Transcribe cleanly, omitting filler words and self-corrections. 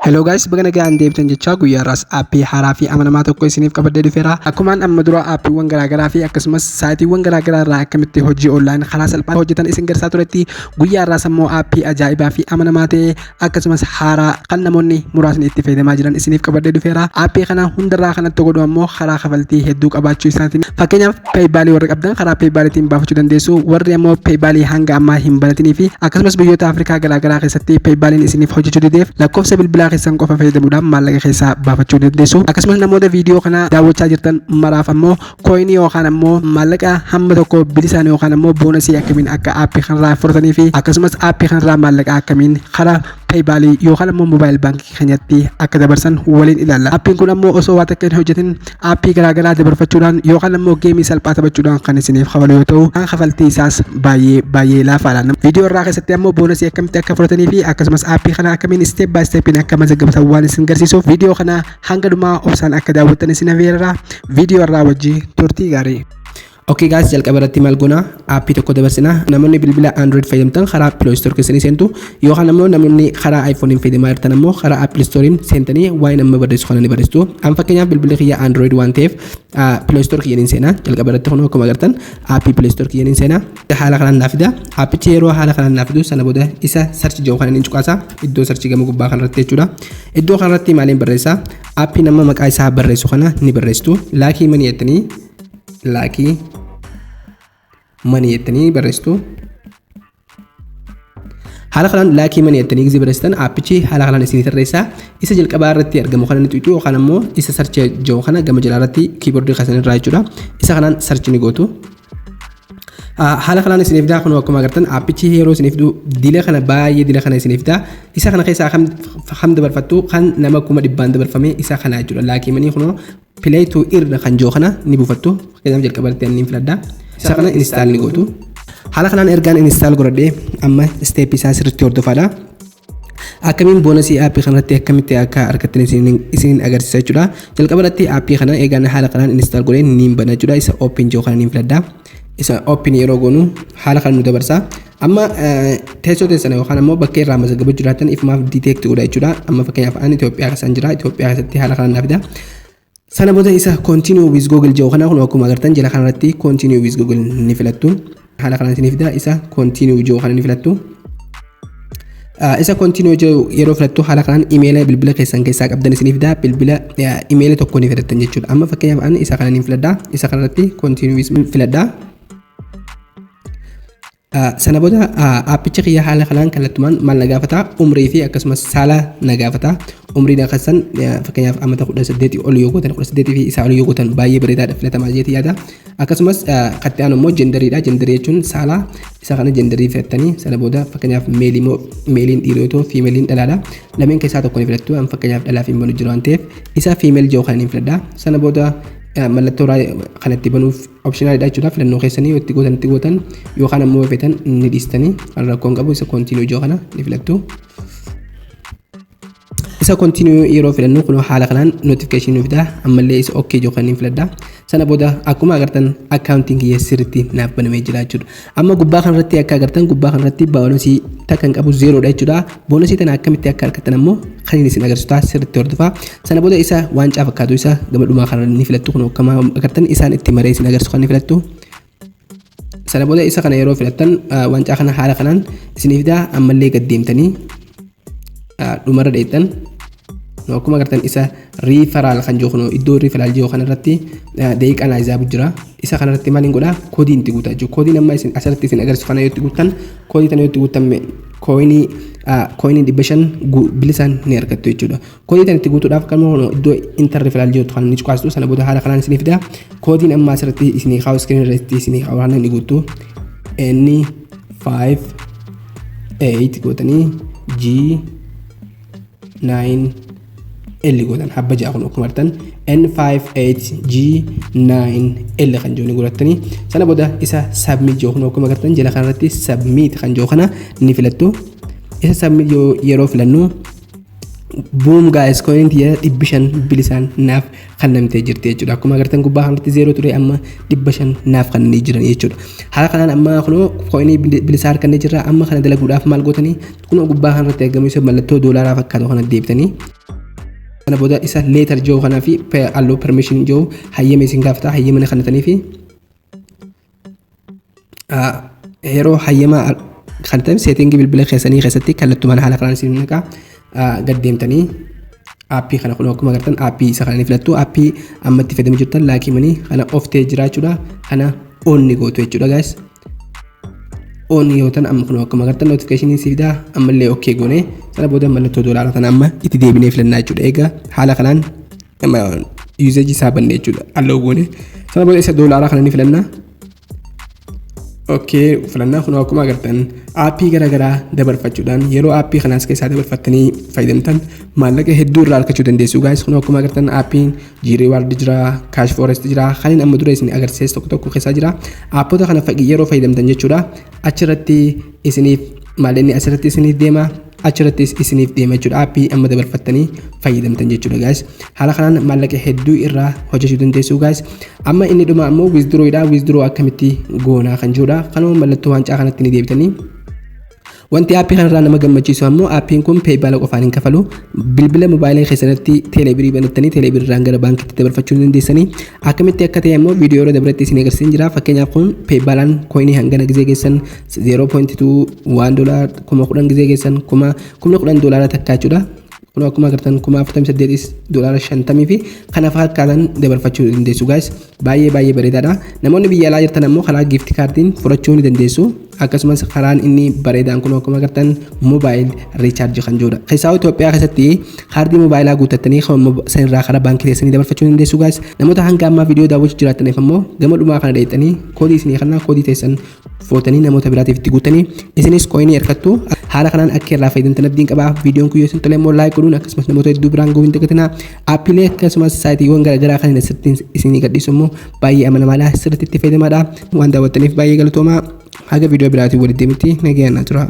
Hello guys, baga nagaan deebtan jechaa guyyaa irraas aappii haaraa fi amanamaa tokko isiniif qabadee dhufeera. Akkumaan amma dura aappiiwwan garaagaraa fi akkasumas saayitiiwwan garaagaraa irraa akkamitti hojii online karaa salphaan hojjetan isin garsiisaa turetti guyyaa irraas ammoo aappii ajaa'ibaa fi amanamaa ta'e akkasumas haaraa kan namoonni muraasni itti fayyadamaa jiran isiniif qabadee dhufeera. Aappii kana hundarraa kanatti godhu ammoo karaa kafaltii hedduu qabaachuu isaatiin fakkeenyaaf PayPal warri qabdan karaa PayPalitiin baafachuu dandeessu. Warri ammoo PayPal hanga ammaa hin baratinii fi akkasumas biyyoota Afrikaa garaagaraa keessatti PayPaliin isiniif hojjechuu dideef lakkoofsa bilbilaa keessan qofa fayyadamuudhaan maallaqa keessaa baafachuu dandeessu. Akkasumas namoota viidiyoo kana daawwachaa jirtan maraaf ammoo kooyinii yookaan ammoo maallaqa hamma tokko bilisaan yookaan ammoo boonasii akkamiin akka aappii kanarraa fudhatanii fi akkasumas aappii kanarraa maallaqa akkamiin karaa PayPal yookaan ammoo mobaayil baankii keenyatti akka dabarsan waliin ilaalla. Aappiin kun ammoo osoo waan takka hin hojjetin aappii garaagaraa dabarfachuudhaan yookaan ammoo geemii salphaa taphachuudhaan kan isiniif kafalu yoo ta'u kan kafaltii isaas baay'ee laafaadha. Viidiyoo irraa keessatti ammoo boonasii akkamitti akka fudhatanii fi akkasumas aappii kana akkamiin step by step akka mazgabbatan waan isin garsiisuuf viidiyoo kana hanga dhumaa obsaan akka daawwattan isin affeerra. Viidiyoo irraa wajjin turtii gaarii. Okay guys, jalqaba irratti maal goona aappii tokko dabarsina. Namoonni bilbila Android fayyadamtan karaa Play Store keessanii seentu yookaan ammoo namoonni karaa iPhone fayyadamaa jirtan ammoo karaa Apple Store seentanii waa'ee nama barreessu kana ni barreessitu. An fakkeenyaaf bilbilli kiyya Android waan ta'eef Play Store kiyyaniin seena. Jalqaba irratti kun akkuma agartan aappii Play Store kiyyaniin seena. Haala kanaan naaf fida. Aappichi yeroo haala kanaan naaf fidu sana booda isa search jedhu kana ni cuqaasa. Iddoo search gama gubbaa kanarratti jechuudha. Iddoo kanarratti maaliin barreessa? Aappii nama maqaa isaa barreessu kana ni barreessitu. Laakii manii jettanii laakii manii jettanii barreessitu. Haala kanaan laakii manii jettanii gizii barreessitan aappichi haala kanaan isinii tarreessa. Isa jalqabaa irratti argamu kana ni tuqxu yookaan ammoo isa search jedhu kana gama jalaa irratti keyboardii keessan irraa jechuudha. Isa kanaan search ni gootu. Haala kanaan isiniif daa kun akkuma agartan aappichi yeroo isiniif du dila kana baay'ee dila kana isiniif daa isa kana keessaa kam dabarfattu kan nama 100 dabarfame isa kana jechuudha. Laakii manii kun play to earn kan jiru kana ni buufattu. Fakkeenyaaf jalqaba irratti ani filadha. Isa kana install ni gootu. Haala kanaan ergaan install godhadhee amma step isaa sirriitti hordofaadha. Akkamiin boonasii aappii kanarratti akkamitti akka argattan isin agarsiisa jechuudha. Jalqaba irratti aappii kana eegaan haala kanaan install godhee ni bana jechuudha. Isa open jiru kana ni filadha. Isa open yeroo goonu haala kanaan nu dabarsa. Amma teessoo teessan yookaan ammoo bakka irraa mazgabachuu jiraatan ifumaaf detect godha jechuudha. Amma fakkeenyaaf ani Itoophiyaa keessan jira. Itoophiyaa keessatti haala kanaan naaf fida. Sana booda isa continue with Google jedhu kana kun akkuma agartan jala kanarratti continue with Google ni filattu. Haala kanaan ni fida isa continue jedhu kana ni filattu. Isa continue jedhu yeroo filattu haala kanaan email bilbila keessan keessaa qabdan isiniif fida. Bilbila email tokko ni filattan jechuudha. Amma fakkeenyaaf ani isa kana ni filadha. Isa kanarratti continue with filadha. Sana booda aappicha kiyya haala kanaan kallattumaan maal na gaafata umrii fi akkasumas saala na gaafata. Umrii na keessan fakkeenyaaf amata 18 ol yoo gootan 18 fi isaa ol yoo gootan baay'ee bareedaadha filatamaa jeeti yaada. Akkasumas katti aanu immoo genderiidha. Genderii jechuun saala isa kana genderii filattanii sana booda fakkeenyaaf meeliin dhiiroo ta'u fiimeeliin dhalaadha. Lameen keessaa tokko ni filattu. An fakkeenyaaf dhalaa fi manu jiru waan ta'eef isa fiimeel jiru kana ni filadha. Sana booda mallattoo kanatti banuuf optionaalidha jechuudha. Filannoo keessanii itti gootan yookaan ammoo feetan ni dhiistanii rakkoon qabu isa continue jiru kana ni filattu. Isa continue yeroo filannu kun haala kanaan notification nuuf fida. Ammallee isa okay jiru kan ni filadha. Sana booda akkuma agartan accounting kiyya sirriitti naaf banamee jira jechuudha. Amma gubbaa kanarratti akka agartan gubbaa kanarratti boonasii takka hin qabu 0 dha jechuudha. Boonasii tana akkamitti akka argattan ammoo kan inni isin agarsiisu sirriitti hordofaa. Sana booda isa waancaa fakkaatu isa gama dhumaa kana ni filattu kun akkuma agartan isaan itti maree isin agarsiisu kan ni filattu. Sana booda isa kana yeroo filattan waancaa kana haala kanaan isiniif fida. Ammallee gad deemtanii dhumarra dheettan akkuma agartan isa referral kan jiru kun iddoo referral jiru kanarratti daqiiqaa na izaabu jira. Isa kanarratti maaliin godha koodii itti guutaa jechuudha. Koodiin amma isin asirratti isin agarsiisu kana yoo itti guuttan koodii tana yoo itti guuttan kooyinii 500 bilisaan ni argattu jechuudha. Koodii tana itti guutuudhaaf kan iddoo inter referral jiru kana ni cuqaastu. Sana booda haala kanaan isinii fida. Koodiin amma asirratti isinii kaa'u screen irratti isinii kaa'u ni guutu. N58 gootanii G9 L gootan habba ja'a kun akkuma artan N58G9L kan jiru ni godhatanii sana booda isa submit jiru kun akkuma agartan jala kanarratti submit kan jiru kana ni filattu. Isa submit yeroo filannu boom guys coin dia dibishan bilisan naaf kannamte jirti jechuudha akkuma agartan gubbaa kanatti 0 ture amma dibashan naaf kannanii jiran jechuudha haala kanaan amma kuno coin bilisaar kannee jira amma kana dalaguudhaaf maal gootanii kuno gubbaa kanatti argamu isa mallattoo doolaaraa fakkaatu kana deebitanii kana booda isa later joo kana fi allo permission joo hayyame isin gaafata hayyama kanatanii fi yeroo hayyama kanatan setting bilbila keessanii keessatti kallattumaan haala kanaan isin naqa gaddeemtanii aappii kana kun akkuma agartan aappii isa kana filattu aappii amma itti fayyadamu jirtan laakii manii kana oftee jiraachuudha kana on ni gootu jechuudha guys on yoo tan amma kun akkuma agartan notification siifida ammallee okay goone sana booda mallattoo doolaara tan amma itti deebinee filannaa jechuudha egaa haala kanaan usage isaa banne jechuudha allo goone sana booda isa doolaara kana ni filannaa okay filannaa kun akkuma agartan aappii garagaraa dabarfachuudhaan yeroo aappii kanaas keessaa dabarfattanii fayyadamtan maallaqa hedduu irraa argachuu dandeessu guys kun akkuma agartan aappiin G-Reward jira Cash Forest jira kanneen amma dura isin agarsiise tokko keessaa jira aappota kana yeroo fayyadamtan jechuudha achirratti isiniif maallaqa asirratti isiniif deema achirratti isiniif deema jechuudha aappii amma dabarfattanii fayyadamtan jechuudha guys haala kanaan maallaqa hedduu irraa hojjechuu dandeessu guys amma inni dhuma ammoo withdraw akkamitti goonaa kan jirudha kanuma mallattoo waancaa kanatti ni deebitanii wanti aappii kanarraa nama gammachiisu ammoo aappiin kun PayPal qofaan hin kafalu bilbila mobaayilii keessatti teelebirii banattanii teelebirirraan gara baankiitti dabarfachuu dandeessanii akkamitti akka ta'e ammoo viidiyoo irra dabaratti isin agarsiisin jira fakkeenyaaf kun PayPalaan coinii hangana gizee geessan 0.21 doolaar 10 gizee geessan 10 doolaara takka jechuudha kun akkuma agartan 48 doolaara 50 fi kana fakkaatan dabarfachuu dandeessu guys baay'ee bareedaadha namoonni biyya alaa jirtan ammoo karaa gift kaardiin furachuu ni dandeessu akkasumas karaan inni bareedaan kun akkuma agartan mobaayil riichaarji kan jirudha keessaa Itoophiyaa keessatti kaardii mobaayilaa guuttattanii sanirraa karaa baankii keessanii dabarfachuu ni dandeessu guys namoota hanga ammaa viidiyoo daawwachuu jiraataniif ammoo gama dhumaa kana dheettanii koodii isinii kana koodii teessan footanii namoota biraatiif itti guuttanii isinis coinii harkattu haala kanaan akka irraa fayyadamtan abdiin qabaa viidiyoon kun yoo isin tole immoo laayik godhuun akkasumas namoota hedduu biraan ga'uu hin dagatinaa aappiilee akkasumas saayitiiwwan garaagaraa kan asirratti isinii gadhiisu immoo baay'ee amanamaadha sirriitti itti fayyadamaadha waan daawwattaniif baay'ee galatoomaa haga viidiyoo biraatiin walitti deebitti nagayaan tura.